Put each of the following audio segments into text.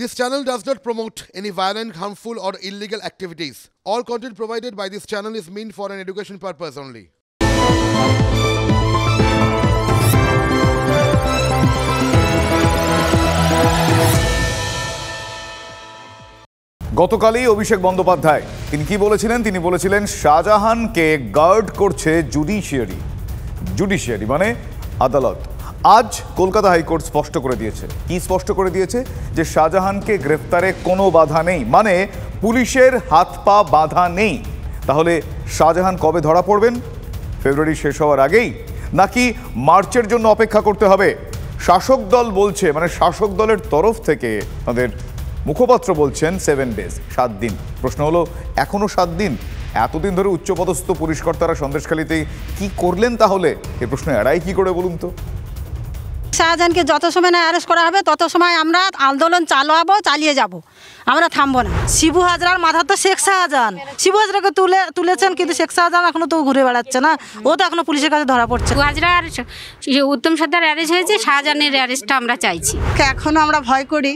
This channel does not promote any violent, harmful, or illegal activities. All content provided by this channel is meant for an education purpose only. গতকালই অভিষেক বন্দ্যোপাধ্যায় তিনি কি বলেছিলেন? তিনি বলেছিলেন শাহজাহানকে guard করছে judiciary মানে আদালত। আজ কলকাতা হাইকোর্ট স্পষ্ট করে দিয়েছে। কি স্পষ্ট করে দিয়েছে? যে শাহজাহানকে গ্রেফতারে কোনো বাধা নেই, মানে পুলিশের হাত পা বাধা নেই। তাহলে শাহজাহান কবে ধরা পড়বেন? ফেব্রুয়ারি শেষ হওয়ার আগেই, নাকি মার্চের জন্য অপেক্ষা করতে হবে? শাসক দল বলছে, মানে শাসক দলের তরফ থেকে তাদের মুখপাত্র বলছেন 7 days, 7 দিন। প্রশ্ন হলো, এখনো 7 দিন? এতদিন ধরে উচ্চপদস্থ পুলিশ কর্তারা সন্দেশখালীতে কি করলেন তাহলে? এই প্রশ্ন এড়াই কি করে বলুন তো? শাহজাহানকে যত সময় না অ্যারেস্ট করা হবে তত সময় আমরা আন্দোলন চালিয়ে যাব, আমরা থামবো না। শিবু হাজরার মাথা তো শেখ শাহজাহান, শিবু হাজরাকে তুলেছেন, কিন্তু শেখ শাহজাহান এখনো তো ঘুরে বেড়াচ্ছে না, ও তো এখনো পুলিশের কাছে ধরা পড়ছে। হাজরার উত্তম সর্দার অ্যারেস্ট হয়েছে, শাহজাহানের অ্যারেস্টটা আমরা চাইছি। এখনো আমরা ভয় করি,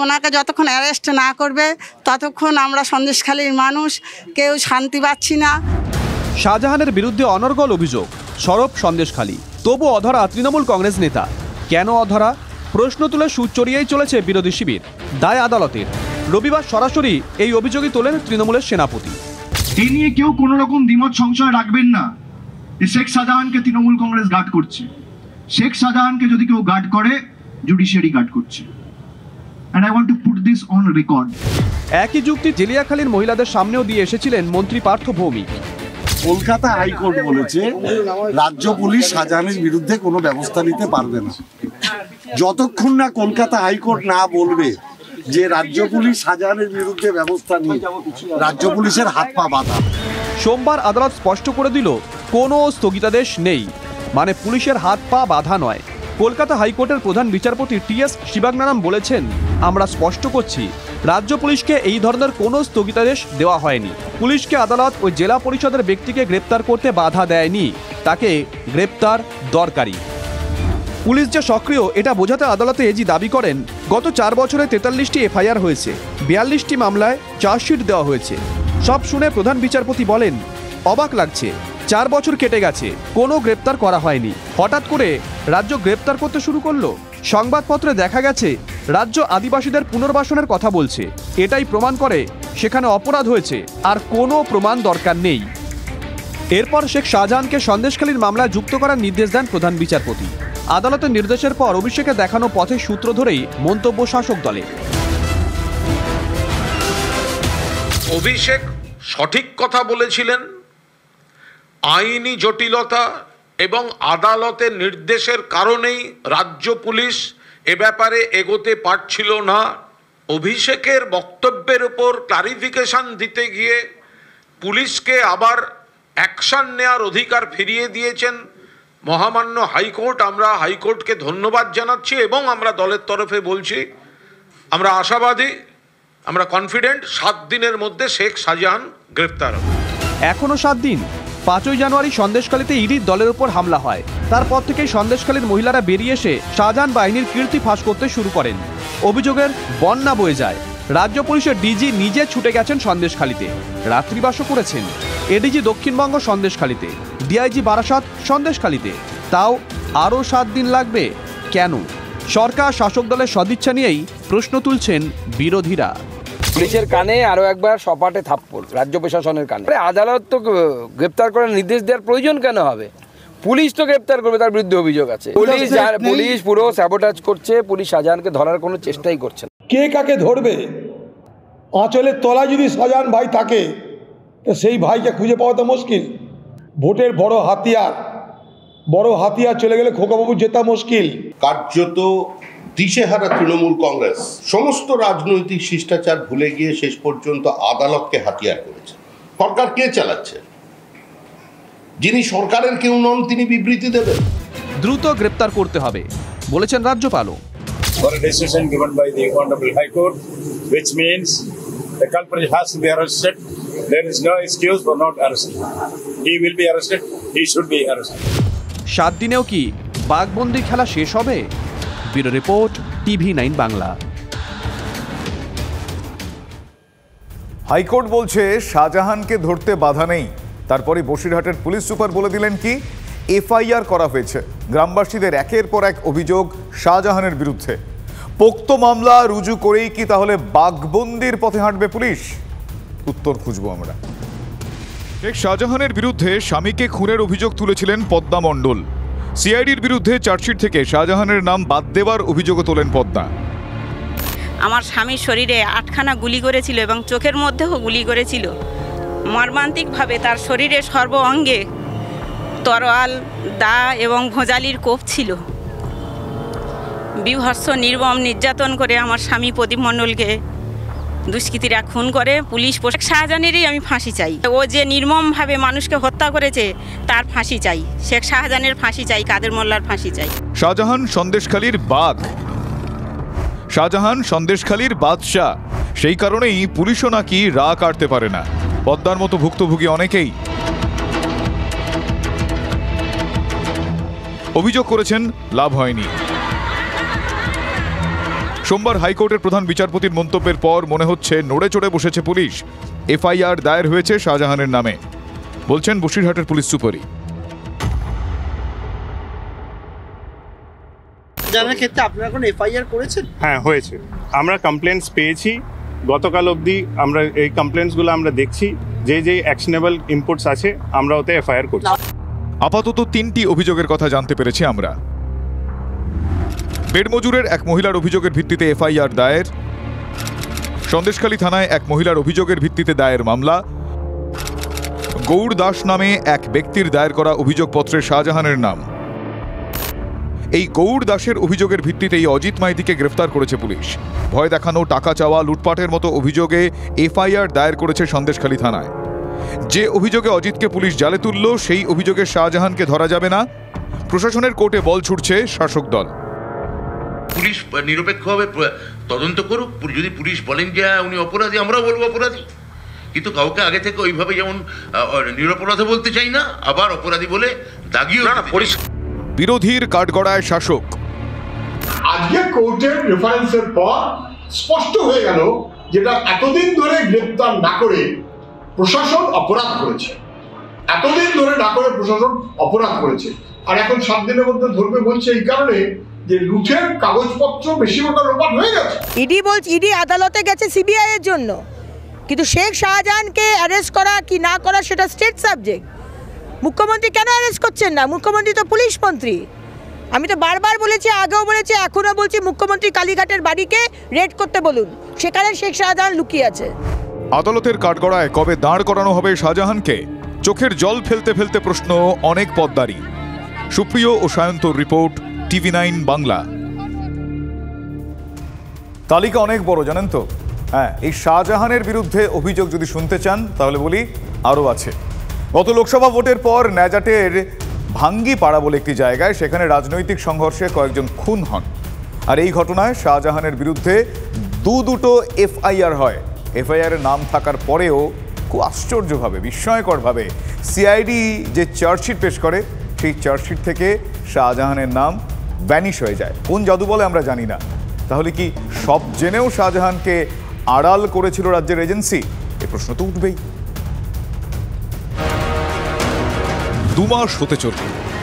ওনাকে যতক্ষণ অ্যারেস্ট না করবে ততক্ষণ আমরা সন্দেশখালীর মানুষ কেউ শান্তি পাচ্ছি না। শাহজাহানের বিরুদ্ধে অনর্গল অভিযোগ, সরব সন্দেশখালী, তবু অধরা তৃণমূল কংগ্রেস নেতা। কেন অধরা? প্রশ্ন তুলে সুর চড়িয়েই চলেছে বিরোধী শিবির। দায় আদালতের। রবিবার সরাসরি এই অভিযোগই তোলেন তৃণমূলের সেনাপতি। এই নিয়ে কেউ কোনো রকম দ্বিমত সংশয় রাখবেন না। শেখ শাহজাহানকে তৃণমূল কংগ্রেস গার্ড করছে। শেখ শাহজাহানকে যদি কেউ গার্ড করে, জুডিশিয়ারি গার্ড করছে। And I want to put this on record. একই যুক্তি জেলিয়াখালীর মহিলাদের সামনেও দিয়ে এসেছিলেন মন্ত্রী পার্থ ভৌমিক। কলকাতা হাইকোর্ট বলেছে রাজ্য পুলিশ শাহজাহানের বিরুদ্ধে কোনো ব্যবস্থা নিতে পারবে না, যতক্ষণ না কলকাতা হাইকোর্ট না বলবে যে রাজ্য পুলিশ শাহজাহানের বিরুদ্ধে ব্যবস্থা নিয়ে রাজ্য পুলিশের হাত পা বাঁধা। সোমবার আদালত স্পষ্ট করে দিল কোনো স্থগিতাদেশ নেই, মানে পুলিশের হাত পা বাঁধা নয়। কলকাতা হাইকোর্টের প্রধান বিচারপতি টি.এস. শিবাগনারাম বলেছেন, আমরা স্পষ্ট করছি রাজ্য পুলিশকে এই ধরনের কোনো স্থগিতাদেশ দেওয়া হয়নি। পুলিশকে আদালত ওই জেলা পরিষদের ব্যক্তিকে গ্রেপ্তার করতে বাধা দেয়নি, তাকে গ্রেপ্তার দরকারি। পুলিশ যে সক্রিয় এটা বোঝাতে আদালতে এজি দাবি করেন, গত 4 বছরে 43টি এফআইআর হয়েছে, 42টি মামলায় চার্জশিট দেওয়া হয়েছে। সব শুনে প্রধান বিচারপতি বলেন, অবাক লাগছে, 4 বছর কেটে গেছে, কোনো গ্রেপ্তার করা হয়নি, হঠাৎ করে রাজ্য গ্রেপ্তার করতে শুরু করলো। সংবাদপত্রে দেখা গেছে রাজ্য আদিবাসীদের পুনর্বাসনের কথা বলছে, এটাই প্রমাণ করে সেখানে অপরাধ হয়েছে, আর কোনো প্রমাণ দরকার নেই। এরপর শেখ শাহজাহানকে সন্দেশখালীর মামলায় যুক্ত করার নির্দেশ দেন প্রধান বিচারপতি। আদালতের নির্দেশের পর অভিষেকের দেখানো পথের সূত্র ধরেই মন্তব্য শাসক দলের। অভিষেক সঠিক কথা বলেছিলেন। আইনি জটিলতা এবং আদালতের নির্দেশের কারণেই রাজ্য পুলিশ এ ব্যাপারে এগোতে পারছিল না। অভিষেকের বক্তব্যের উপর ক্লারিফিকেশন দিতে গিয়ে পুলিশকে আবার অ্যাকশন নেওয়ার অধিকার ফিরিয়ে দিয়েছেন মহামান্য হাইকোর্ট। আমরা হাইকোর্টকে ধন্যবাদ জানাচ্ছি এবং আমরা দলের তরফে বলছি, আমরা আশাবাদী, আমরা কনফিডেন্ট 7 দিনের মধ্যে শেখ শাহজাহান গ্রেপ্তার হবে। এখনো 7 দিন। 5ই জানুয়ারি সন্দেশখালীতে ইডির দলের উপর হামলা হয়। তারপর থেকেই সন্দেশখালীর মহিলারা বেরিয়ে এসে শাহজাহান বাহিনীর কীর্তি ফাঁস করতে শুরু করেন। অভিযোগের বন্যা বয়ে যায়। রাজ্য পুলিশের ডিজি নিজে ছুটে গেছেন সন্দেশখালীতে, রাত্রিবাসও করেছেন। এডিজি দক্ষিণবঙ্গ সন্দেশখালীতে, ডিআইজি বারাসাত সন্দেশখালীতে। তাও আরও 7 দিন লাগবে কেন? সরকার শাসক দলের সদিচ্ছা নিয়েই প্রশ্ন তুলছেন বিরোধীরা। পুলিশের কানে আরো একবার সপাটে থাপ্পড় রাজ্য প্রশাসনের কানে। আদালত তো গ্রেপ্তার করার নির্দেশ দেওয়ার প্রয়োজন কেন হবে? পুলিশ তো গ্রেপ্তার করবে, তার বিরুদ্ধে অভিযোগ আছে। পুলিশ পুরো স্যাবোটাজ করছে, পুলিশ শাহজাহানকে ধরার কোনো চেষ্টাই করছে না। কে কাকে ধরবে? আঁচলের তলায় যদি শাহজাহান ভাই থাকে, তো সেই ভাইকে খুঁজে পাওয়া তো মুশকিল। ভোটের বড় হাতিয়ার চলে গেলে খোকাবাবু জেতা মুশকিল। কার্যত দিশেহারা তৃণমূল কংগ্রেস সমস্ত রাজনৈতিক শিষ্টাচার ভুলে গিয়ে শেষ পর্যন্ত আদালতকে হাতিয়ার করেছে। সরকার কে চালাচ্ছে? যিনি সরকারের কেউ নন তিনি বিবৃতি দেবেন। দ্রুত গ্রেপ্তার করতে হবে বলেছেন রাজ্যপালও। For a decision given by the Honorable High Court, which means the culprit has to be arrested. There is no excuse for not arresting. He will be arrested. He should be arrested. 7 দিনেও কি বাঘবন্দি খেলা শেষ হবে? Bureau report, TV9 Bangla. High court বলছে শাহজাহানকে ধরতে বাধা নেই, তারপরে বসিরহাটের পুলিশ সুপার বলে দিলেন কি এফআইআর করা হয়েছে। গ্রামবাসীদের একের পর এক অভিযোগ শাহজাহানের বিরুদ্ধে। পোক্ত মামলা রুজু করেই কি তাহলে বাঘবন্দির পথে হাঁটবে পুলিশ? উত্তর খুঁজবো আমরা। শেখ শাহজাহানের বিরুদ্ধে স্বামীকে খুনের অভিযোগ তুলেছিলেন পদ্মা মণ্ডল। সিআইডির বিরুদ্ধে চার্জশিট থেকে শাহজাহানের নাম বাদ দেওয়ার অভিযোগও তোলেন পদ্মা। আমার স্বামীর শরীরে 8খানা গুলি করেছিল এবং চোখের মধ্যেও গুলি করেছিল। মর্মান্তিকভাবে তার শরীরের সর্ব অঙ্গে তরোয়াল, দা এবং ভোঁজালির কোপ ছিল। বীভৎস নির্মম নির্যাতন করে আমার স্বামী প্রদীপ মণ্ডলকে দুষ্কৃতীরা খুন করে। পুলিশ শেখ শাহজাহানেরই আমি ফাঁসি চাই। ও যে নির্মমভাবে মানুষকে হত্যা করেছে তার ফাঁসি চাই। শেখ শাহজাহানের ফাঁসি চাই, কাদের মোল্লার ফাঁসি চাই। শাহজাহান সন্দেশখালীর বাঘ, শাহজাহান সন্দেশখালীর বাদশাহ, সেই কারণেই পুলিশও নাকি রা কাটতে পারে না। পদ্মার মতো ভুক্তভোগী অনেকেই অভিযোগ করেছেন, লাভ হয়নি। সোমবার হাইকোর্টের প্রধান বিচারপতির মন্তব্যের পর মনে হচ্ছে নড়ে চড়ে বসেছে পুলিশ। এফআইআর দায়ের হয়েছে শাহজাহানের নামে, বলছেন বসিরহাটের পুলিশ সুপারি। শাহজাহানের ক্ষেত্রে আপনারা কোনো এফআইআর করেছেন? হ্যাঁ, হয়েছে। আমরা কমপ্লেন্টস পেয়েছি গতকাল অবধি। আমরা এই কমপ্লেন্টসগুলো আমরা দেখছি, যে যে অ্যাকশনেবল ইনপুটস আছে আমরা ওতে এফআইআর করছি। আপাতত 3টি অভিযোগের কথা জানতে পেরেছি আমরা। বেড়মজুরের এক মহিলার অভিযোগের ভিত্তিতে এফআইআর দায়ের, সন্দেশখালী থানায় এক মহিলার অভিযোগের ভিত্তিতে দায়ের মামলা, গৌড় দাস নামে এক ব্যক্তির দায়ের করা অভিযোগপত্রে শাহজাহানের নাম। এই গৌড় দাসের অভিযোগের ভিত্তিতেই অজিত মাইতিকে গ্রেফতার করেছে পুলিশ। ভয় দেখানো, টাকা চাওয়া, লুটপাটের মতো অভিযোগে এফআইআর দায়ের করেছে সন্দেশখালী থানায়। যে অভিযোগে অজিতকে পুলিশ জালে তুলল, সেই অভিযোগে শাহজাহানকে ধরা যাবে না। প্রশাসনের কোর্টে বল ছুটছে শাসক দল। পুলিশ নিরপেক্ষভাবে তদন্ত করুক। যদি পুলিশ বলেন যে উনি অপরাধী, আমরাও বলবো অপরাধী, কিন্তু কাউকে আগে থেকে ওইভাবে যেমন নিরপরাধী বলতে চাই না, আবার অপরাধী বলে দাগিও না। বিরোধীর কাঠগড়ায় শাসক। আজকে কোর্টের রেফারেন্সের পর স্পষ্ট হয়ে গেল যেটা এতদিন ধরে গ্রেপ্তার না করে প্রশাসন অপরাধ করেছে। এতদিন ধরে না করে প্রশাসন অপরাধ করেছে, আর এখন 7 দিনের মধ্যে ধরবে বলছে এই কারণে যে লুঠের কাগজপত্র বেশিরভাগটা লোপাট হয়ে গেছে। ইডি আদালতে গেছে সিবিআই এর জন্য, কিন্তু শেখ শাহজাহানকে অ্যারেস্ট করা কি না করা সেটা স্টেট সাবজেক্ট। মুখ্যমন্ত্রী কেন অ্যারেস্ট করছেন না? মুখ্যমন্ত্রী তো পুলিশ মন্ত্রী। আমি তো বারবার বলেছি, আগেও বলেছি, এখনও বলছি, মুখ্যমন্ত্রী কালীঘাটের বাড়িকে রেড করতে বলুন, সেখানে শেখ শাহজাহান লুকিয়ে আছে। আদালতের কাঠগড়ায় কবে দাঁড় করানো হবে শাহজাহানকে? চোখের জল ফেলতে ফেলতে প্রশ্ন অনেক পদ্মারই। সুপ্রিয় ও সায়ন্তর রিপোর্ট, TV9 বাংলা। তালিকা অনেক বড়, জানেন তো। হ্যাঁ, এই শাহজাহানের বিরুদ্ধে অভিযোগ যদি শুনতে চান তাহলে বলি আরও আছে। গত লোকসভা ভোটের পর ন্যাজাটের ভাঙ্গিপাড়া বলে একটি জায়গায়, সেখানে রাজনৈতিক সংঘর্ষে কয়েকজন খুন হন। আর এই ঘটনায় শাহজাহানের বিরুদ্ধে দুটো এফআইআর হয়। এফআইআরের নাম থাকার পরেও খুব আশ্চর্যভাবে, বিস্ময়করভাবে সিআইডি যে চার্জশিট পেশ করে, সেই চার্জশিট থেকে শাহজাহানের নাম ভ্যানিশ হয়ে যায়। কোন জাদু বলে আমরা জানি না। তাহলে কি সব জেনেও শাহজাহানকে আড়াল করেছিল রাজ্যের এজেন্সি? এ প্রশ্ন তো উঠবেই। 2 মাস হতে চলল,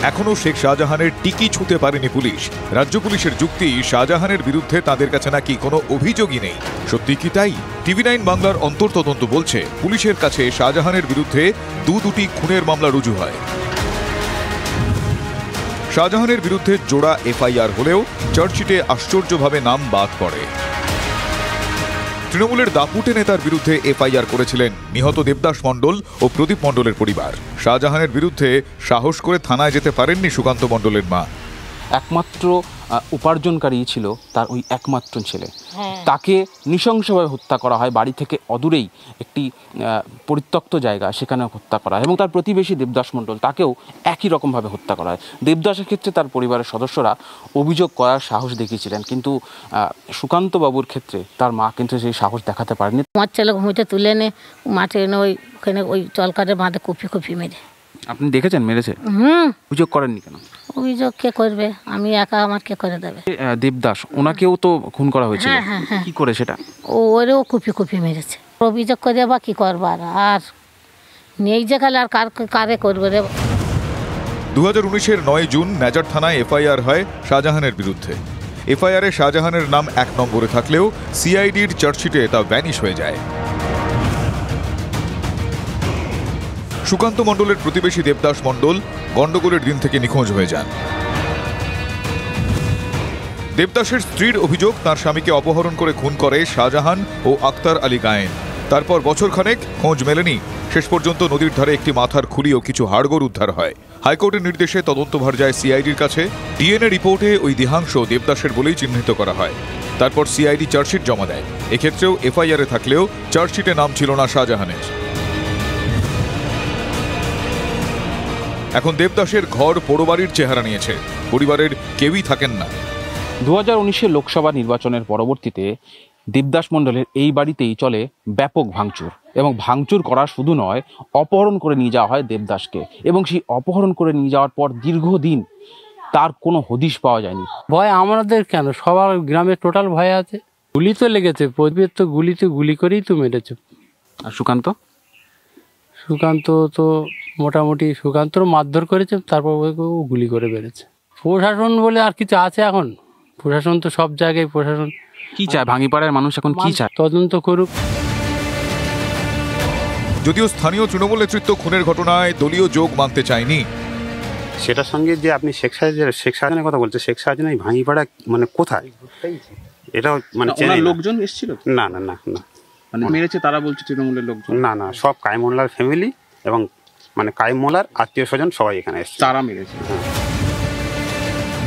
এখনো শেখ শাহজাহানের টিকি ছুঁতে পারেনি পুলিশ। রাজ্য পুলিশের যুক্তি, শাহজাহানের বিরুদ্ধে তাদের কাছে নাকি কোনো অভিযোগই নেই। সত্যি কি তাই? TV9 বাংলার অন্তর্তদন্ত বলছে, পুলিশের কাছে শাহজাহানের বিরুদ্ধে দুটি খুনের মামলা রুজু হয়। শাহজাহানের বিরুদ্ধে জোড়া এফআইআর হলেও চার্জশিটে আশ্চর্যভাবে নাম বাদ পড়ে। তৃণমূলের দাপুটে নেতার বিরুদ্ধে এফআইআর করেছিলেন নিহত দেবদাস মণ্ডল ও প্রদীপ মণ্ডলের পরিবার। শাহজাহানের বিরুদ্ধে সাহস করে থানায় যেতে পারেননি সুকান্ত মণ্ডলের মা। একমাত্র উপার্জনকারী ছিল তার ওই একমাত্র ছেলে, তাকে নৃশংসভাবে হত্যা করা হয়। বাড়ি থেকে অদূরেই একটি পরিত্যক্ত জায়গা, সেখানে হত্যা করা হয়। এবং তার প্রতিবেশী দেবদাস মণ্ডল, তাকেও একই রকমভাবে হত্যা করা হয়। দেবদাসের ক্ষেত্রে তার পরিবারের সদস্যরা অভিযোগ করার সাহস দেখিয়েছিলেন, কিন্তু সুকান্তবাবুর ক্ষেত্রে তার মা কিন্তু সেই সাহস দেখাতে পারেনি। আমার ছেলে ঘুমিতে তুলে এনে মাঠে এনে ওইখানে ওই চলকাটের বাঁধে কপি মেরে। আপনি দেখেছেন মেরেছে? অভিযোগ করেননি কেন? অভিযোগ কে করবে? আমি একা, আমার কে করে দেবে? দেবদাস, ওনাকেও তো খুন করা হয়েছিল। কি করে সেটা? ওরেও কপি মেরেছে। অভিযোগ করে বা কী করবার, আর নেই যে খালি আর কারে করবে রে। 2019-এর 9 জুন নেজার থানায় এফআইআর হয় শাহজাহানের বিরুদ্ধে। এফআইআরে শাহজাহানের নাম 1 নম্বরে থাকলেও সিআইডির চার্জশিটে তা ভ্যানিশ হয়ে যায়। সুকান্ত মণ্ডলের প্রতিবেশী দেবদাস মণ্ডল গন্ডগোলের দিন থেকে নিখোঁজ হয়ে যান। দেবদাসের স্ত্রীর অভিযোগ, তার স্বামীকে অপহরণ করে খুন করে শাহজাহান ও আক্তার আলী গায়েন। তারপর বছরখানেক খোঁজ মেলেনি। শেষ পর্যন্ত নদীর ধারে একটি মাথার খুলি ও কিছু হাড়গোড় উদ্ধার হয়। হাইকোর্টের নির্দেশে তদন্তভার যায় সিআইডির কাছে। ডিএনএ রিপোর্টে ওই দেহাংশ দেবদাসের বলেই চিহ্নিত করা হয়। তারপর সিআইডি চার্জশিট জমা দেয়। এক্ষেত্রেও এফআইআরে থাকলেও চার্জশিটে নাম ছিল না শাহজাহানের। এখন দেবদাসের ঘর পোড়োবাড়ির চেহারা নিয়েছে। পরিবারের কেউই থাকেন না। 2019-এর লোকসভা নির্বাচনের পরবর্তীতে দেবদাস মণ্ডলের এই বাড়িতেই চলে ব্যাপক ভাঙচুর, এবং ভাঙচুর করা শুধু নয়, অপহরণ করে নিয়ে যাওয়া হয় দেবদাসকে, এবং সেই অপহরণ করে নিয়ে যাওয়ার পর দীর্ঘদিন তার কোনো হদিশ পাওয়া যায়নি। ভয় আমাদের কেন, সবার গ্রামে টোটাল ভয় আছে। গুলি তো লেগেছে, পরিবেশ তো গুলি করেই তো মেরেছে। আর সুকান্ত তো মোটামুটি সুকান্তর মারধর করেছে, তারপর গুলি করে বেড়েছে। প্রশাসন বলে আর কিছু আছে এখন? প্রশাসন তো সব জায়গায় প্রশাসন। কি চায় ভাঙিপাড়ার মানুষ এখন? কি চায়? তদন্ত করুক। যদিও স্থানীয় তৃণমূল নেতৃত্ব খুনের ঘটনায় দলীয় যোগ মানতে চায়নি। সেটার সঙ্গে যে আপনি শেখ শাহজাহানের কথা বলছেন, শেখ শাহজাহান এই ভাঙিপাড়া মানে কোথায়, এটা মানে লোকজন এসেছিল? না না না না, মানে মেরেছে তারা বলছে তৃণমূলের লোকজন? না না, সব কাইমোল্লার ফ্যামিলি এবং মানে কাইমোল্লার আত্মীয় স্বজন সবাই এখানে এসেছে, তারা মেরেছে।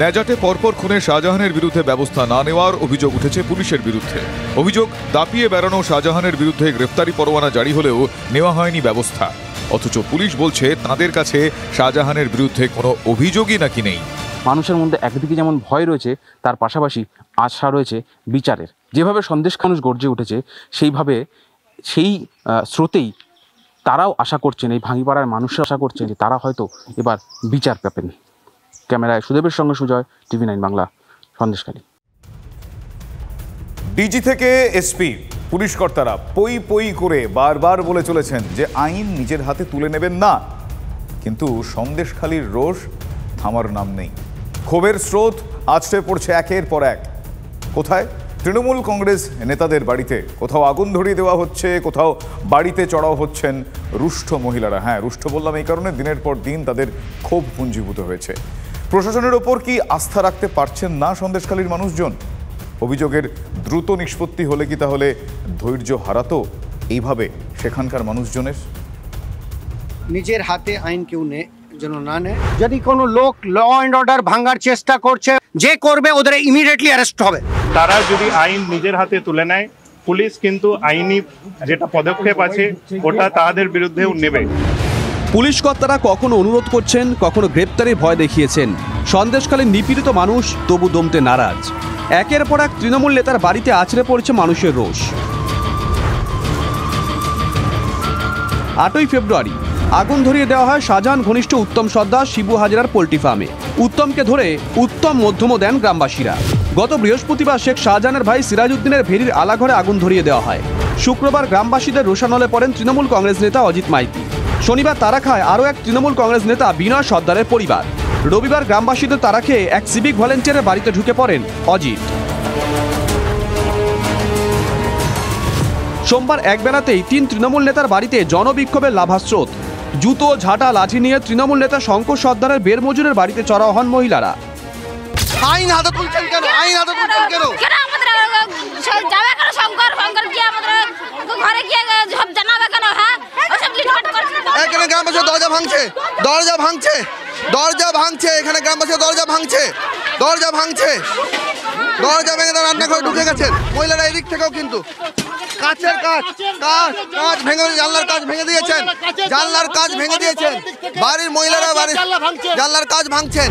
নেজাটে পরপর খুনে শাহজাহানের বিরুদ্ধে ব্যবস্থা না নেওয়ার অভিযোগ উঠেছে পুলিশের বিরুদ্ধে। অভিযোগ, দাপিয়ে বেড়ানো শাহজাহানের বিরুদ্ধে গ্রেফতারি পরোয়ানা জারি হলেও নেওয়া হয়নি ব্যবস্থা। অথচ পুলিশ বলছে তাদের কাছে শাহজাহানের বিরুদ্ধে কোনো অভিযোগই নাকি নেই। মানুষের মধ্যে একদিকে যেমন ভয় রয়েছে, তার পাশাপাশি আশা রয়েছে বিচারের। যেভাবে সন্দেশ মানুষ গর্জে উঠেছে, সেইভাবে সেই স্রোতেই তারাও আশা করছেন, এই ভাঙিপাড়ার মানুষরা আশা করছেন যে তারা হয়তো এবার বিচার পাবেন। ক্যামেরায় সুদেবের সঙ্গে সুজয়, TV9 বাংলা, সন্দেশখালী। ডিজি থেকে এসপি, পুলিশ কর্তারা পই পই করে বারবার বলে চলেছেন যে আইন নিজের হাতে তুলে নেবেন না, কিন্তু সন্দেশখালীর রোষ থামার নাম নেই। ক্ষোভের স্রোত আছড়ে পড়ছে একের পর এক। কোথায়? তৃণমূল কংগ্রেস নেতাদের বাড়িতে। কোথাও আগুন ধরিয়ে দেওয়া হচ্ছে, কোথাও বাড়িতে চড়াও হচ্ছেন রুষ্ট মহিলারা। হ্যাঁ, রুষ্ট বললাম এই কারণে, দিনের পর দিন তাদের ক্ষোভ পুঞ্জীভূত হয়েছে। প্রশাসনের ওপর কি আস্থা রাখতে পারছেন না সন্দেশখালীর মানুষজন? অভিযোগের দ্রুত নিষ্পত্তি হলে কি তাহলে ধৈর্য হারাতো এইভাবে সেখানকার মানুষজনের? নিজের হাতে আইন কেউ যেন না নেয়। যদি কোনো লোক ল অ্যান্ড অর্ডার ভাঙার চেষ্টা করছে, যে করবে ওদের ইমিডিয়েটলি অ্যারেস্ট হবে। তারা যদি আইন নিজের হাতে তুলে নেয়, পুলিশ কিন্তু আইনি যেটা পদক্ষেপ আছে ওটা তাদের বিরুদ্ধেও নেবে। পুলিশ কর্তারা কখনো অনুরোধ করছেন, কখনো গ্রেপ্তারের ভয় দেখিয়েছেন। সন্দেশখালীর নিপীড়িত মানুষ তবু দমতে নারাজ। একের পর এক তৃণমূল নেতার বাড়িতে আছড়ে পড়ছে মানুষের রোষ। 8ই ফেব্রুয়ারি আগুন ধরিয়ে দেওয়া হয় শাহজাহান ঘনিষ্ঠ উত্তম সর্দার শিবু হাজরার পোল্ট্রি ফার্মে। উত্তমকে ধরে উত্তম মধ্যমও দেন গ্রামবাসীরা। গত বৃহস্পতিবার শেখ শাহজাহানের ভাই সিরাজউদ্দিনের ভেরির আলাঘরে আগুন ধরিয়ে দেওয়া হয়। শুক্রবার গ্রামবাসীদের রোষানলে পড়েন তৃণমূল কংগ্রেস নেতা অজিত মাইতি। শনিবার তারা খায় আরও এক তৃণমূল কংগ্রেস নেতা বিনয় সর্দারের পরিবার। রবিবার গ্রামবাসীদের তারা খেয়ে এক সিভিক ভলেন্টিয়ারের বাড়িতে ঢুকে পড়েন অজিত। সোমবার একবেলাতেই 3 তৃণমূল নেতার বাড়িতে জনবিক্ষোভের লাভাস্রোত। জুতো, ঝাঁটা, লাঠি নিয়ে তৃণমূল নেতা শঙ্কর সর্দারের বেরমজুরের বাড়িতে চড়াও হন মহিলারা। আইন হাতে তুলছেন কেন? আইন হাতে তুলছেন কেন? যাবে কেন শঙ্কর? শঙ্কর গিয়ে আমাদের ঘরে গিয়ে সব জানাবে কেন? হ্যাঁ, ওসব লিটমাট করছে। এখানে গ্রামবাসী দরজা ভাঙছে, দরজা ভাঙছে, দরজা ভাঙছে। এখানে গ্রামবাসী দরজা ভাঙছে, দরজা ভাঙছে, দরজা ভেঙে তারা রান্নাঘরে ঢুকে গেছেন। মহিলারা এদিক থেকেও কিন্তু কাঁচের কাজ ভেঙে, জানলার কাজ ভেঙে দিয়েছেন, জানলার কাজ ভেঙে দিয়েছেন। বাড়ির মহিলারা বাড়ির জানলার কাজ ভাঙছেন।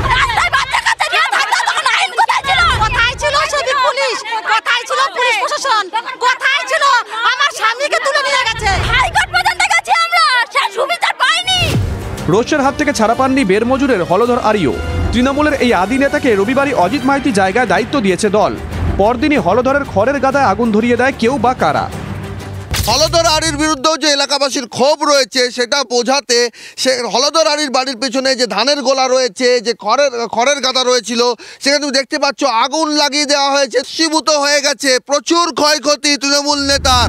কোথায় ছিল সিভিক পুলিশ? কোথায় ছিল পুলিশ প্রশাসন? কোথায় ছিল? আমার স্বামীকে তুলে নিয়ে গেছে। হাইকোর্ট পর্যন্ত গেছি আমরা, সে সুবিধা পাইনি। রোষের হাত থেকে ছাড়া পাননি বেরমজুরের হলধর আরিও। তৃণমূলের এই আদি নেতাকে রবিবারই অজিত মাইতি জায়গায় দায়িত্ব দিয়েছে দল। পরদিনই হলধরের খড়ের গাদায় আগুন ধরিয়ে দেয় কেউ বা কারা। হলধর আড়ির বিরুদ্ধেও যে এলাকাবাসীর ক্ষোভ রয়েছে সেটা বোঝাতে সে হলধর আড়ির বাড়ির পেছনে যে ধানের গোলা রয়েছে, যে খড়ের গাদা রয়েছিল, সেখানে তুমি দেখতে পাচ্ছ আগুন লাগিয়ে দেওয়া হয়েছে, ভস্মীভূত হয়ে গেছে, প্রচুর ক্ষয়ক্ষতি তৃণমূল নেতার।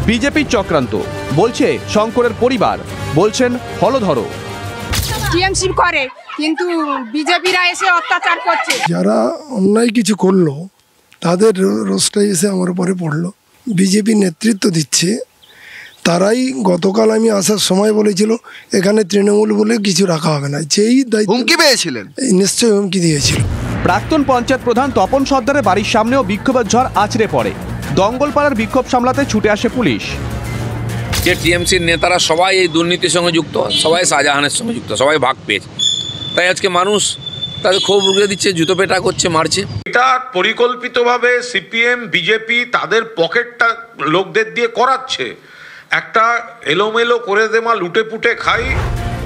বিজেপির চক্রান্ত বলছে শঙ্করের পরিবার, বলছেন হলধরও। টিএমসি করে, কিন্তু বিজেপিরা এসে অত্যাচার করছে। যারা অন্যায় কিছু করলো তাদের রোষটাই এসে আমার উপরে পড়লো। বিজেপি নেতৃত্ব দিচ্ছে, তারাই গতকাল আমি আসার সময় বলেছিল এখানে তৃণমূল বলে কিছু রাখা হবে না, যেই হুমকি পেয়েছিলেন, নিশ্চয়ই হুমকি দিয়েছিল। প্রাক্তন পঞ্চায়েত প্রধান তপন সর্দারের বাড়ির সামনেও বিক্ষোভের ঝড় আছড়ে পড়ে। দঙ্গলপাড়ার বিক্ষোভ সামলাতে ছুটে আসে পুলিশ। যে টিএমসির নেতারা সবাই এই দুর্নীতির সঙ্গে যুক্ত, সবাই শাহজাহানের সঙ্গে যুক্ত, সবাই ভাগ পেয়েছে, তাই আজকে মানুষ তাদের ক্ষোভ রুখে দিচ্ছে, জুতো পেটা করছে, মারছে। এটা পরিকল্পিতভাবে সিপিএম বিজেপি তাদের পকেটটা লোকদের দিয়ে করাচ্ছে, একটা এলোমেলো করে দেমা লুটে পুটে খাই।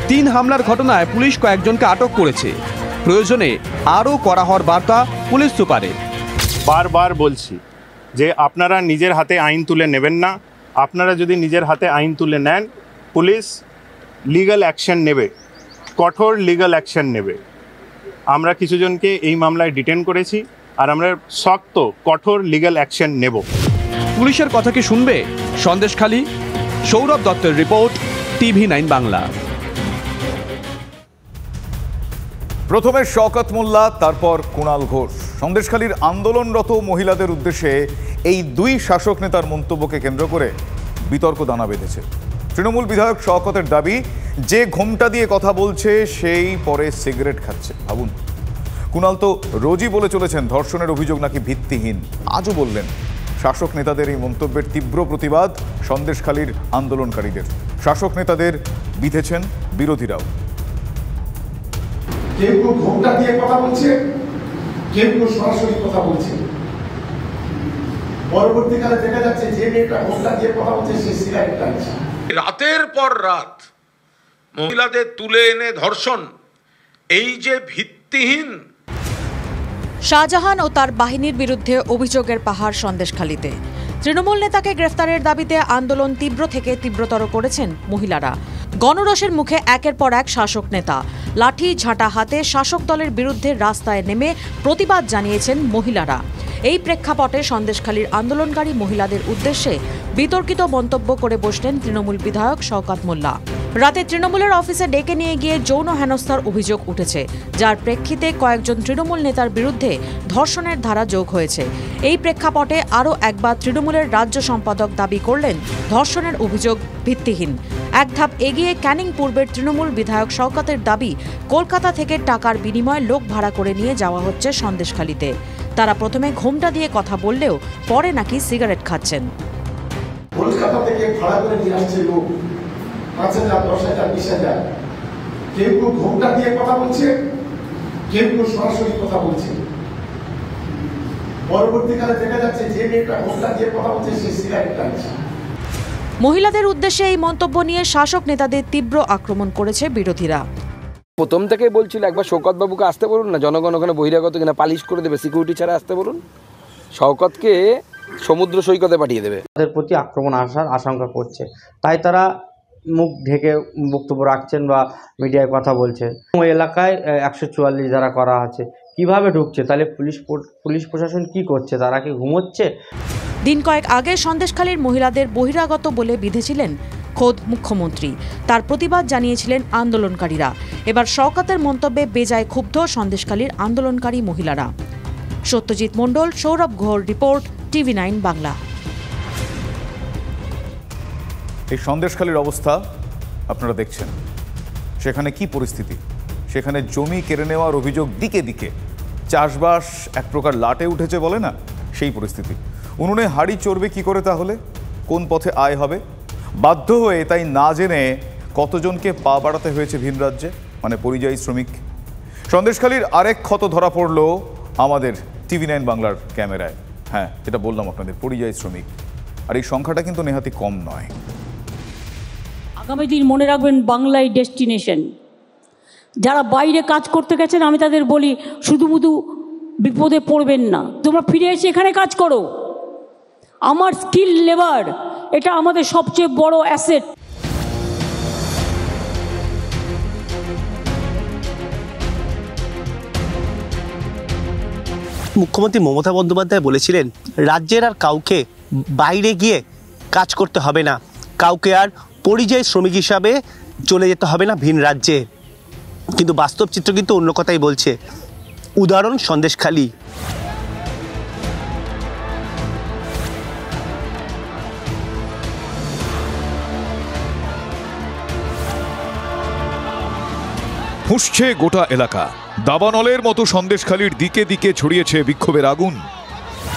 3 হামলার ঘটনায় পুলিশ কয়েকজনকে আটক করেছে। প্রয়োজনে আরও কড়া হওয়ার বার্তা পুলিশ সুপারের। বারবার বলছি যে আপনারা নিজের হাতে আইন তুলে নেবেন না। আপনারা যদি নিজের হাতে আইন তুলে নেন, পুলিশ লিগ্যাল অ্যাকশন নেবে, কঠোর লিগ্যাল অ্যাকশন নেবে। আমরা কিছুজনকে এই মামলায় ডিটেন করেছি, আর আমরা শক্ত কঠোর লিগ্যাল অ্যাকশন নেব। পুলিশের কথা কি শুনবে সন্দেশখালী? সৌরভ দত্তের রিপোর্ট, TV9 বাংলা। প্রথমে শওকত মোল্লা, তারপর কুণাল ঘোষ। সন্দেশখালীর আন্দোলনরত মহিলাদের উদ্দেশ্যে এই 2 শাসক নেতার মন্তব্যকে কেন্দ্র করে বিতর্ক দানা বেঁধেছে। তৃণমূল বিধায়ক শওকতের দাবি, যে ঘোমটা দিয়ে কথা বলছে সেই পরে সিগারেট খাচ্ছে। ভাবুন, কুণাল তো রোজই বলে চলেছেন ধর্ষণের অভিযোগ নাকি ভিত্তিহীন। আজও বললেন। শাসক নেতাদের এই মন্তব্যের তীব্র প্রতিবাদ সন্দেশখালীর আন্দোলনকারীদের। শাসক নেতাদের বিঁধেছেন বিরোধীরাও। কেউ কেউ ঘোমটা দিয়ে কথা বলছে, কেউ কেউ সরাসরি কথা বলছে। পরবর্তীকালে দেখা যাচ্ছে যে মেয়েটা ঘোমটা দিয়ে কথা বলছে সে সিগারেট টানছে। রাতের পর রাত মহিলাদের তুলে এনে ধর্ষণ, এই যে ভিত্তিহীন। শাহজাহান ও তার বাহিনীর বিরুদ্ধে অভিযোগের পাহাড় সন্দেশখালীতে। তৃণমূল নেতাকে গ্রেফতারের দাবিতে আন্দোলন তীব্র থেকে তীব্রতর করেছেন মহিলারা। গণরোষের মুখে একের পর এক শাসক নেতা লাঠি ঝাঁটা হাতে শাসক দলের বিরুদ্ধে রাস্তায় নেমে প্রতিবাদ জানিয়েছেন মহিলারা। এই প্রেক্ষাপটে সন্দেশখালীর আন্দোলনকারী মহিলাদের উদ্দেশ্যে বিতর্কিত মন্তব্য করে বসলেন তৃণমূল বিধায়ক শওকত মোল্লা। রাতে তৃণমূলের অফিসে ডেকে নিয়ে গিয়ে যৌন হেনস্থার অভিযোগ উঠেছে, যার প্রেক্ষিতে কয়েকজন তৃণমূল নেতার বিরুদ্ধে ধর্ষণের ধারা যোগ হয়েছে। এই প্রেক্ষাপটে আরও একবার তৃণমূলের রাজ্য সম্পাদক দাবি করলেন ধর্ষণের অভিযোগ ভিত্তিহীন। এক ধাপ এগিয়ে ক্যানিং পূর্বের তৃণমূল বিধায়ক শওকতের দাবি, কলকাতা থেকে টাকার বিনিময়ে লোক ভাড়া করে নিয়ে যাওয়া হচ্ছে সন্দেশখালীতে। তারা প্রথমে ঘোমটা দিয়ে কথা বললেও পরে নাকি সিগারেট খাচ্ছেন। কলকাতা থেকে ভাড়া করে নিয়ে আসছে লোক, 5,000, 10,000, 20,000। কেউ কেউ ঘোমটা দিয়ে কথা বলছে, কেউ কেউ সরাসরি কথা বলছে। পরবর্তীকালে দেখা যাচ্ছে যে মেয়েটা ঘোমটা দিয়ে কথা বলছে সে সিগারেট টানছে। মহিলাদের উদ্দেশ্যে এই মন্তব্য নিয়ে শাসক নেতাদের তীব্র আক্রমণ করেছে বিরোধীরা। প্রথম থেকেই বলছিল একবার শওকত বাবুকে আসতে বলুন না, জনগণ ওখানে বহিরাগত কিনা পালিশ করে দেবে, সিকিউরিটি ছাড়া আসতে বলুন। শওকতকে সমুদ্র সৈকতে পাঠিয়ে দেবে। তাদের প্রতি আক্রমণ আসার আশঙ্কা করছে, তাই তারা মুখ ঢেকে বক্তব্য রাখছেন বা মিডিয়ায় কথা বলছেন। ওই এলাকায় 144 ধারা করা আছে, কিভাবে ঢুকছে? তাহলে পুলিশ প্রশাসন কি করছে? তারা কি ঘুমোচ্ছে? দিন কয়েক আগে সন্দেশখালীর মহিলাদের বহিরাগত বলে বিধেছিলেন খোদ মুখ্যমন্ত্রী। তার প্রতিবাদ জানিয়েছিলেন আন্দোলনকারীরা। এবার শওকতের মন্তব্যে বেজায় ক্ষুব্ধ সন্দেশখালীর আন্দোলনকারী মহিলারা। সত্যজিৎ মণ্ডল, সৌরভ ঘোর রিপোর্ট, TV9 বাংলা। এই সন্দেশখালীর অবস্থা আপনারা দেখছেন। সেখানে কি পরিস্থিতি? সেখানে জমি কেড়ে নেওয়ার অভিযোগ দিকে দিকে, চাষবাস এক প্রকার লাটে উঠেছে বলে না, সেই পরিস্থিতি। উনুনে হাড়ি চড়বে কি করে তাহলে? কোন পথে আয় হবে? বাধ্য হয়ে, তাই না জেনে কতজনকে পা বাড়াতে হয়েছে ভিন রাজ্যে, মানে পরিযায়ী শ্রমিক। সন্দেশখালীর আরেক ক্ষত ধরা পড়ল আমাদের TV9 বাংলার ক্যামেরায়। হ্যাঁ, যেটা বললাম আপনাদের, পরিযায়ী শ্রমিক। আর এই সংখ্যাটা কিন্তু নেহাতি কম নয়। আগামী দিন মনে রাখবেন, বাংলায় ডেস্টিনেশন। যারা বাইরে কাজ করতে গেছেন, আমি তাদের বলি শুধু বিপদে পড়বেন না, তোমরা ফিরে এসে এখানে কাজ করো। আমার স্কিল লেবার, এটা আমাদের সবচেয়ে বড় অ্যাসেট। মুখ্যমন্ত্রী মমতা বন্দ্যোপাধ্যায় বলেছিলেন রাজ্যের আর কাউকে বাইরে গিয়ে কাজ করতে হবে না, কাউকে আর পরিযায়ী শ্রমিক হিসাবে চলে যেতে হবে না ভিন রাজ্যে। কিন্তু বাস্তব চিত্র কিন্তু অন্য কথাই বলছে। উদাহরণ সন্দেশখালী। ফুঁসছে গোটা এলাকা। দাবানলের মতো সন্দেশখালীর দিকে দিকে ছড়িয়েছে বিক্ষোভের আগুন।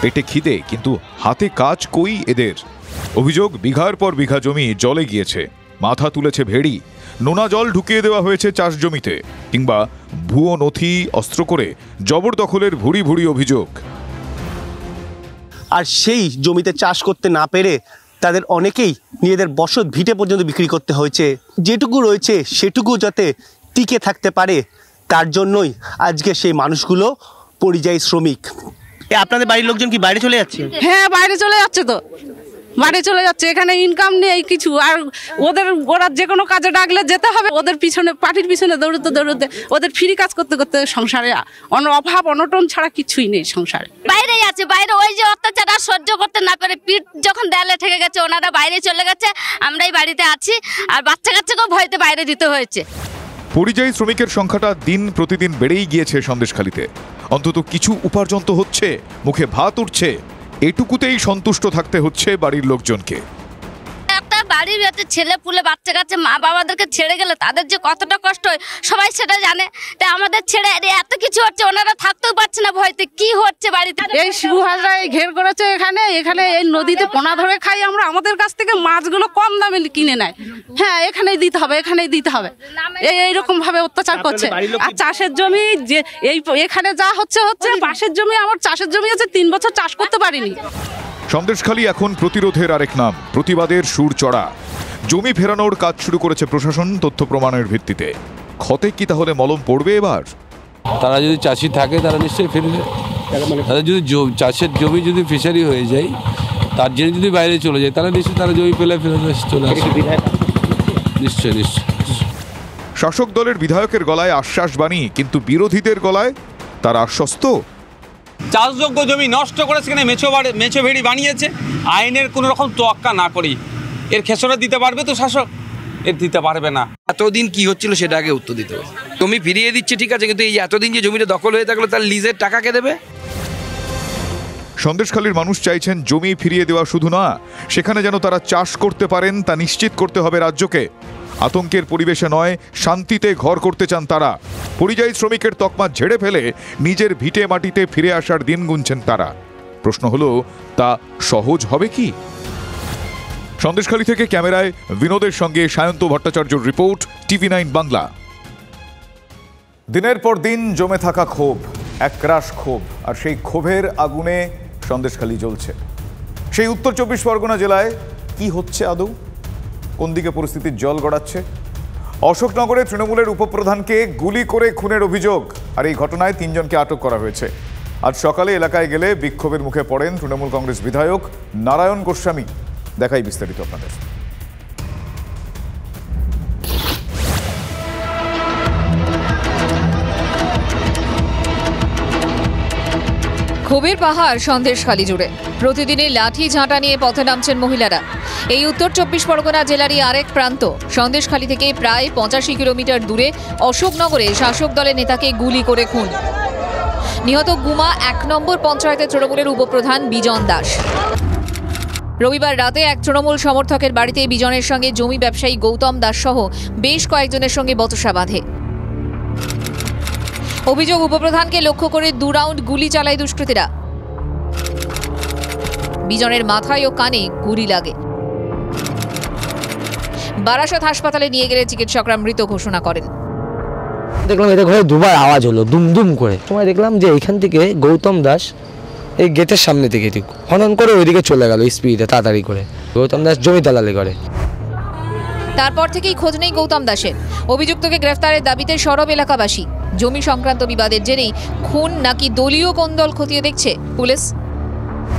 পেটে খিদে, কিন্তু হাতে কাজ কই এদের। অভিযোগ, বিঘার পর বিঘা জমি জলে গিয়েছে, মাথা তুলেছে ভেড়ি, নোনা জল ঢুকিয়ে দেওয়া হয়েছে চাষ জমিতে, কিংবা ভুয়ো নথি অস্ত্র করে জবরদখলের ভুরি ভুরি অভিযোগ। আর সেই জমিতে চাষ করতে না পেরে তাদের অনেকেই নিজেদের বসত ভিটে পর্যন্ত বিক্রি করতে হয়েছে। যেটুকু রয়েছে সেটুকু যাতে টিকে থাকতে পারে, তার জন্যই আজকে সেই মানুষগুলো পরিযায়ী শ্রমিক। আপনাদের বাড়ির লোকজন কি বাইরে চলে যাচ্ছে? হ্যাঁ, বাইরে চলে যাচ্ছে, তো বাইরে চলে যাচ্ছে। এখানে ইনকাম নেই কিছু, আর ওরা যে কোনো কাজে ডাকলে যেতে হবে। ওদের পিছনে, পার্টির পিছনে দৌড়তে দৌড়তে, ওদের ফ্রি কাজ করতে করতে সংসারে অভাব অনটন ছাড়া কিছুই নেই সংসারে। বাইরেই আছে, বাইরে ওই যে অত্যাচার আর সহ্য করতে না পেরে পিঠ যখন দেয়ালে ঠেকে গেছে, ওনারা বাইরে চলে গেছে, আমরাই বাড়িতে আছি। আর বাচ্চা কাচ্চাকেও ভয়তে বাইরে দিতে হয়েছে। পরিযায়ী শ্রমিকের সংখ্যাটা দিন প্রতিদিন বেড়েই গিয়েছে সন্দেশখালীতে। অন্তত কিছু উপার্জন তো হচ্ছে, মুখে ভাত উঠছে, এটুকুতেই সন্তুষ্ট থাকতে হচ্ছে বাড়ির লোকজনকে। একটা বাড়ির ছেলে পুলে বাচ্চা কাচ্চা মা বাবাদেরকে ছেড়ে গেলে তাদের যে কতটা কষ্ট হয় সবাই সেটা জানে। তাই আমাদের ছেড়ে এত কিছু হচ্ছে, ওনারা থাকতেও পারছে না ভয়তে। কি হচ্ছে বাড়িতে? এই শিবু হাজরা ঘের করেছে এখানে এই নদীতে পোনা ধরে খাই আমরা। আমাদের কাছ থেকে মাছগুলো কম দামে কিনে নেয়। হ্যাঁ, এখানেই দিতে হবে, এখানেই দিতে হবে, এইরকম ভাবে অত্যাচার করছে। আর চাষের জমি যে এখানে যা হচ্ছে, পাশের জমি, আমার চাষের জমি আছে, 3 বছর চাষ করতে পারিনি। সন্দেশখালী এখন প্রতিরোধের আরেক নাম, প্রতিবাদের সুর চড়া। জমি ফেরানোর কাজ শুরু করেছে প্রশাসন তথ্য প্রমাণের ভিত্তিতে। ক্ষতে কি তাহলে মলম পড়বে এবার? তারা যদি চাষি থাকে তারা নিশ্চয়ই ফিরবে। তাদের যদি চাষের জমি যদি ফিশারি হয়ে যায়, তার জন্য যদি বাইরে চলে যায়, তাহলে নিশ্চয়ই তারা জমি পেলে ফেরত চলে আসে। নিশ্চয় নিশ্চয়। শাসক দলের বিধায়কের গলায় আশ্বাস বাণী, কিন্তু বিরোধীদের গলায় তার আশ্বস্ত। চাষযোগ্য জমি নষ্ট করে সেখানে মেছো ভেড়ি বানিয়েছে, আইনের কোনো রকম তোয়াক্কা না করেই। এর খেসরা দিতে পারবে তো শাসক? এর দিতে পারবে না। এতদিন কি হচ্ছিল সেটা আগে উত্তর দিতে হবে। জমি ফিরিয়ে দিচ্ছে ঠিক আছে, কিন্তু এই এতদিন যে জমিটা দখল হয়ে থাকলো তার লিজের টাকা কে দেবে? সন্দেশখালীর মানুষ চাইছেন জমি ফিরিয়ে দেওয়া শুধু না, সেখানে যেন তারা চাষ করতে পারেন তা নিশ্চিত করতে হবে রাজ্যকে। আতঙ্কের পরিবেশে নয়, শান্তিতে ঘর করতে চান তারা। পরিযায়ী শ্রমিকের তকমা ঝেড়ে ফেলে নিজের ভিটে মাটিতে ফিরে আসার দিন গুনছেন তারা। প্রশ্ন হলো, তা সহজ হবে কি? সন্দেশখালী থেকে ক্যামেরায় বিনোদের সঙ্গে সায়ন্ত ভট্টাচার্যর রিপোর্ট, TV9 বাংলা। দিনের পর দিন জমে থাকা ক্ষোভ, একরাশ ক্ষোভ, আর সেই ক্ষোভের আগুনে সন্দেশখালী জ্বলছে। সেই উত্তর 24 পরগনা জেলায় কি হচ্ছে আদৌ? কোন দিকে পরিস্থিতির জল গড়াচ্ছে? অশোকনগরে তৃণমূলের উপপ্রধানকে গুলি করে খুনের অভিযোগ, আর এই ঘটনায় 3 জনকে আটক করা হয়েছে। আজ সকালে এলাকায় গেলে বিক্ষোভের মুখে পড়েন তৃণমূল কংগ্রেস বিধায়ক নারায়ণ গোস্বামী। দেখাই বিস্তারিত আপনাদের। ক্ষোভের পাহাড় সন্দেশখালী জুড়ে। প্রতিদিনই লাঠি ঝাঁটা নিয়ে পথে নামছেন মহিলারা। এই উত্তর 24 পরগনা জেলারই আরেক প্রান্ত। সন্দেশখালী থেকে প্রায় 85 কিলোমিটার দূরে অশোকনগরে শাসক দলের নেতাকে গুলি করে খুন। নিহত গুমা 1 নম্বর পঞ্চায়েতের তৃণমূলের উপপ্রধান বিজন দাস। রবিবার রাতে এক তৃণমূল সমর্থকের বাড়িতে বিজনের সঙ্গে জমি ব্যবসায়ী গৌতম দাস সহ বেশ কয়েকজনের সঙ্গে বচসা বাঁধে। অভিযোগ, উপপ্রধানকে লক্ষ্য করে 2 রাউন্ড গুলি চালায় দুষ্কৃতীরা। বিজনের মাথায় ও কানে গুলি লাগে। বারাসাত হাসপাতালে নিয়ে গেলে চিকিৎসকরা মৃত ঘোষণা করেন। দেখলাম এটা ঘরে 2বার আওয়াজ হলো, দুমদুম করে। সময় দেখলাম যে এখান থেকে গৌতম দাস এই গেটের সামনে থেকে ঠিক হনন করে ওইদিকে চলে গেল স্পিডে, তাড়াতাড়ি করে। গৌতম দাস জমি দালালি করে। তারপর থেকেই খোঁজ নেই গৌতম দাসের। অভিযুক্তকে গ্রেফতারের দাবিতে সরব এলাকাবাসী। জমি সংক্রান্ত বিবাদের জেরেই খুন নাকি দলীয় কোন্দল খতিয়ে দেখছে পুলিশ।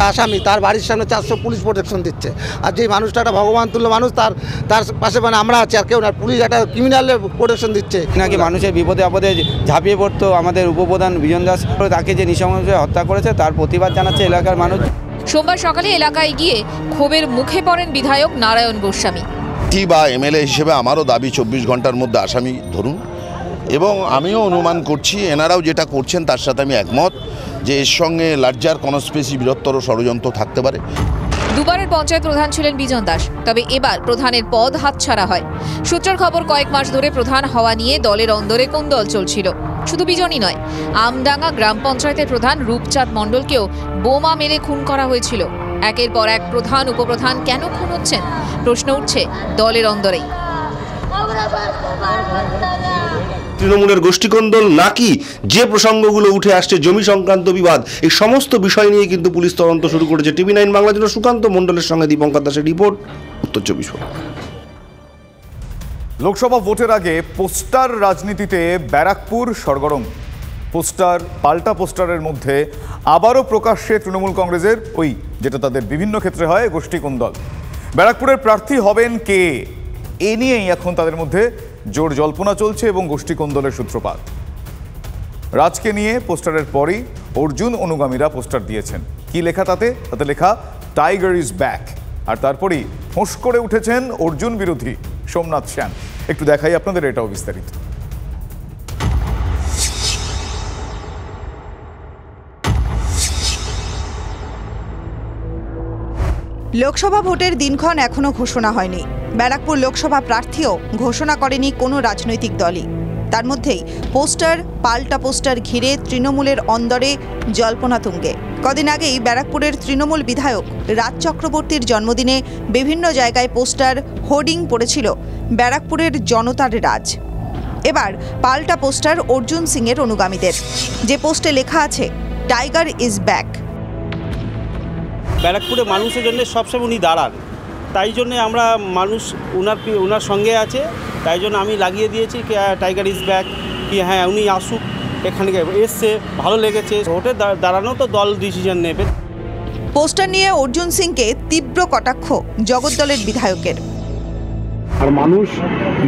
আসামি তার বাড়ির সামনে 400 পুলিশ প্রোটেকশন দিচ্ছে, আর যে মানুষটা একটা ভগবান তুল্য মানুষ, তার পাশে মানে আমরা আছি, আর কেউ না, পুলিশ একটা ক্রিমিনালের প্রোটেকশন দিচ্ছে। নাকি মানুষের বিপদে আপদে ঝাঁপিয়ে পড়তো আমাদের উপপ্রধান বিজন দাস, তাকে যে নৃশংসভাবে হত্যা করেছে তার প্রতিবাদ জানাচ্ছে এলাকার মানুষ। সোমবার সকালে এলাকায় গিয়ে ক্ষোভের মুখে পড়েন বিধায়ক নারায়ণ গোস্বামী। বা এমএলএ হিসেবে আমারও দাবি 24 ঘন্টার মধ্যে আসামি ধরুন, এবং আমিও অনুমান করছি এনারাও যেটা করছেন তার সাথে আমি একমত যে এর সঙ্গে লার্জার কনস্পিরেসি বৃহত্তর ষড়যন্ত্র থাকতে পারে। দুবারের পঞ্চায়েত প্রধান ছিলেন বিজন দাস, তবে এবার প্রধানের পদ হাতছাড়া হয়। সূত্রের খবর, কয়েক মাস ধরে প্রধান হওয়া নিয়ে দলের অন্দরে কোন্দল চলছিল। শুধু বিজনই নয়, আমডাঙ্গা গ্রাম পঞ্চায়েতের প্রধান রূপচাঁদ মণ্ডলকেও বোমা মেরে খুন করা হয়েছিল। একের পর এক প্রধান উপপ্রধান কেন খুন হচ্ছেন, প্রশ্ন উঠছে দলের অন্দরেই। তৃণমূলের গোষ্ঠীকন্দল নাকি যে প্রসঙ্গগুলো উঠে আসছে জমি সংক্রান্ত বিবাদ, এই সমস্ত বিষয় নিয়ে কিন্তু পুলিশ তদন্ত শুরু করেছে। TV9 বাংলার জন্য সুকান্ত মণ্ডলের সঙ্গে দীপঙ্কর দাসের রিপোর্ট, উত্তর 24 পরগনা। লোকসভা ভোটের আগে পোস্টার রাজনীতিতে ব্যারাকপুর সরগরম। পোস্টার, পাল্টা পোস্টারের মধ্যে আবারও প্রকাশ্যে তৃণমূল কংগ্রেসের ওই যেটা তাদের বিভিন্ন ক্ষেত্রে হয় গোষ্ঠীকন্দল। ব্যারাকপুরের প্রার্থী হবেন কে, এ নিয়েই এখন তাদের মধ্যে জোর জল্পনা চলছে এবং গোষ্ঠীকন্দলের সূত্রপাত। রাজকে নিয়ে পোস্টারের পরই অর্জুন অনুগামীরা পোস্টার দিয়েছেন। কি লেখা তাতে লেখা টাইগার ইজ ব্যাক। আর তারপরই ফোঁস করে উঠেছেন অর্জুন বিরোধী সোমনাথ শ্যাম। একটু দেখাই আপনাদের এটাও বিস্তারিত। লোকসভা ভোটের দিনক্ষণ এখনো ঘোষণা হয়নি। ব্যারাকপুর লোকসভা প্রার্থীও ঘোষণা করেনি কোনো রাজনৈতিক দলই। তার মধ্যেই পোস্টার, পাল্টা পোস্টার ঘিরে তৃণমূলের অন্দরে জল্পনা তুঙ্গে। কদিন আগেই ব্যারাকপুরের তৃণমূল বিধায়ক রাজ চক্রবর্তীর জন্মদিনে বিভিন্ন জায়গায় পোস্টার, হোর্ডিং পড়েছিল ব্যারাকপুরের জনতার রাজ। এবার পাল্টা পোস্টার অর্জুন সিংয়ের অনুগামীদের, যে পোস্টে লেখা আছে টাইগার ইজ ব্যাক। ব্যারাকপুরের মানুষের জন্য সবসময় উনি দাঁড়ান, তাই জন্য আমরা মানুষ ওনার সঙ্গে আছে, তাই জন্য আমি লাগিয়ে দিয়েছি কি টাইগার ইজ ব্যাক, কি হ্যাঁ উনি আসুক, এখানে এসছে, ভালো লেগেছে। ভোটে দাঁড়ানো তো দল ডিসিশন নেবে। পোস্টার নিয়ে অর্জুন সিংকে তীব্র কটাক্ষ জগদ্দলের বিধায়কের। আর মানুষ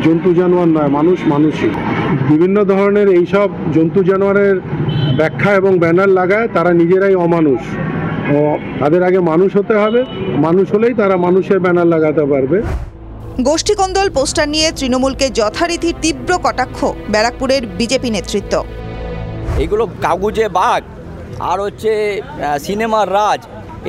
জন্তু জানোয়ার নয়, মানুষ মানুষই। বিভিন্ন ধরনের এইসব জন্তু জানোয়ারের ব্যাখ্যা এবং ব্যানার লাগায় তারা নিজেরাই অমানুষ। তাদের আগে মানুষ হতে হবে, মানুষ হলেই তারা মানুষের ব্যানার লাগাতে পারবে। গোষ্ঠীকন্দল পোস্টার নিয়ে তৃণমূলকে যথারীতি তীব্র কটাক্ষ ব্যারাকপুরের বিজেপি নেতৃত্ব। এগুলো কাগজে বাঘ আর হচ্ছে সিনেমার রাজ,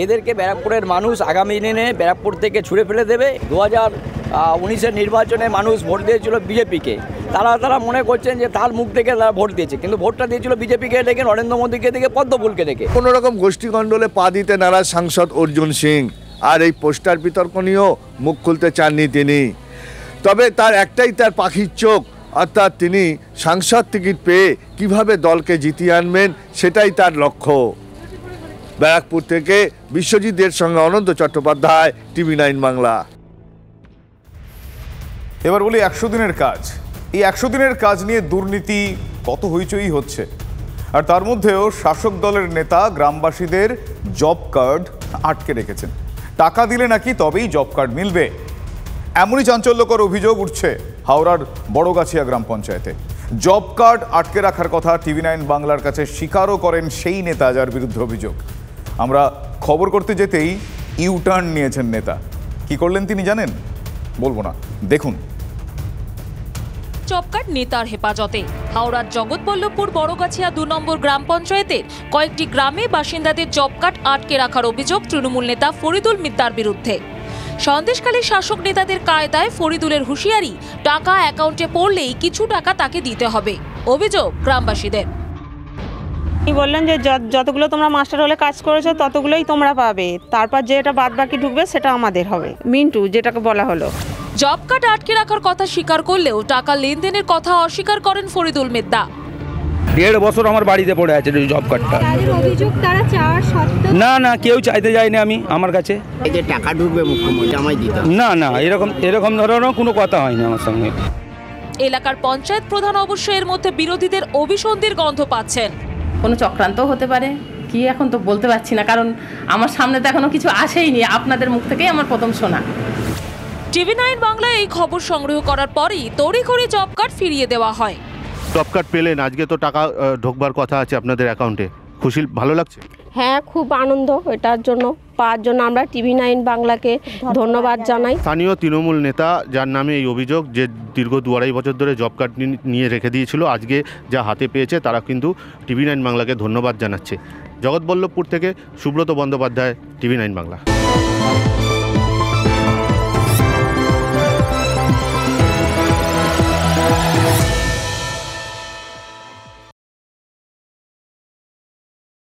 এদেরকে ব্যারাকপুরের মানুষ আগামী দিনে ব্যারাকপুর থেকে ছুঁড়ে ফেলে দেবে। 2019-এর নির্বাচনে মানুষ ভোট দিয়েছিল বিজেপিকে, তারা মনে করছেন যে তার মুখ থেকে তারা ভোট দিয়েছে, কিন্তু ভোটটা দিয়েছিল বিজেপিকে ডেকে, নরেন্দ্র মোদীকে ডেকে, পদ্মফুলকে ডেকে। কোনোরকম গোষ্ঠীকণ্ডলে পা দিতে নারাজ সাংসদ অর্জুন সিং, আর এই পোস্টার বিতর্ক নিয়েও মুখ খুলতে চাননি তিনি। তবে তার একটাই তার পাখির চোখ, অর্থাৎ তিনি সাংসদ টিকিট পেয়ে কিভাবে দলকে জিতিয়ে আনবেন সেটাই তার লক্ষ্য। ব্যারাকপুর থেকে বিশ্বজিতের সঙ্গে অনন্ত চট্টোপাধ্যায়, TV9 বাংলা। এবার বলি 100 দিনের কাজ। এই 100 দিনের কাজ নিয়ে দুর্নীতি কত হইচই হচ্ছে, আর তার মধ্যেও শাসক দলের নেতা গ্রামবাসীদের জব কার্ড আটকে রেখেছেন। টাকা দিলে নাকি তবেই জব কার্ড মিলবে, এমনই চাঞ্চল্যকর অভিযোগ উঠছে হাওড়ার বড়গাছিয়া গ্রাম পঞ্চায়েতে। জব কার্ড আটকে রাখার কথা TV9 বাংলার কাছে স্বীকারও করেন সেই নেতা যার বিরুদ্ধে অভিযোগ। আমরা খবর করতে যেতেই ইউটার্ন নিয়েছেন নেতা। কি করলেন তিনি জানেন? বলবো না, দেখুন। জব কার্ড নেতার হেফাজতে হাওড়ার জগৎবল্লভপুর বড়গাছিয়া 2 নম্বর গ্রাম পঞ্চায়েতের কয়েকটি গ্রামে বাসিন্দাদের জব কার্ড আটকে রাখার অভিযোগ তৃণমূল নেতা ফরিদুল মিদ্দার বিরুদ্ধে। সন্দেশখালী শাসক নেতাদের কায়দায় ফরিদুলের হুঁশিয়ারি, টাকা অ্যাকাউন্টে পড়লেই কিছু টাকা তাকে দিতে হবে। অভিযোগ গ্রামবাসীদের। তিনি বললেন যে যতগুলো তোমরা মাস্টার হলে কাজ করেছো ততগুলোই তোমরা পাবে, তারপর যেটা বাদ বাকি ঢুকবে সেটা আমাদের হবে। মিন্টু যেটাকে বলা হলো। জব কার্ড আটকে রাখার কথা স্বীকার করলেও টাকা লেনদেনের কথা অস্বীকার করেন ফরিদুল মিদ্দা। 1.5 বছর আমার বাড়িতে পড়ে আছে জব কার্ডটা। অভিযোগ তারা চাওয়ার সত্ত্বেও না কেউ চাইতে যায়নি আমি আমার কাছে। এই যে টাকা ঢুকবে মুখ্যমন্ত্রী আমায় দিতে, না এরকম ধরনের কোনো কথা হয়নি আমার সঙ্গে। এলাকার পঞ্চায়েত প্রধান অবশ্য এর মধ্যে বিরোধীদের অভিসন্ধির গন্ধ পাচ্ছেন। কোনো চক্রান্ত হতে পারে, কি এখন তো বলতে পারছি না, কারণ আমার সামনে তো এখনো কিছু আসেইনি, আপনাদের মুখ থেকেই আমার প্রথম শোনা। TV9 বাংলায় এই খবর সংগ্রহ করার পরই তড়িঘড়ি জব কার্ড ফিরিয়ে দেওয়া হয়। জব কার্ড পেলেন, আজকে তো টাকা ঢোকবার কথা আছে আপনাদের অ্যাকাউন্টে, খুশি ভালো লাগছে? হ্যাঁ, খুব আনন্দ এটার জন্য, পাওয়ার জন্য আমরা TV9 বাংলাকে ধন্যবাদ জানাই। স্থানীয় তৃণমূল নেতা যার নামে এই অভিযোগ, যে দীর্ঘ 2-2.5 বছর ধরে জব কার্ড নিয়ে রেখে দিয়েছিল, আজকে যা হাতে পেয়েছে তারা কিন্তু TV9 বাংলাকে ধন্যবাদ জানাচ্ছে। জগৎবল্লভপুর থেকে সুব্রত বন্দ্যোপাধ্যায়, TV9 বাংলা।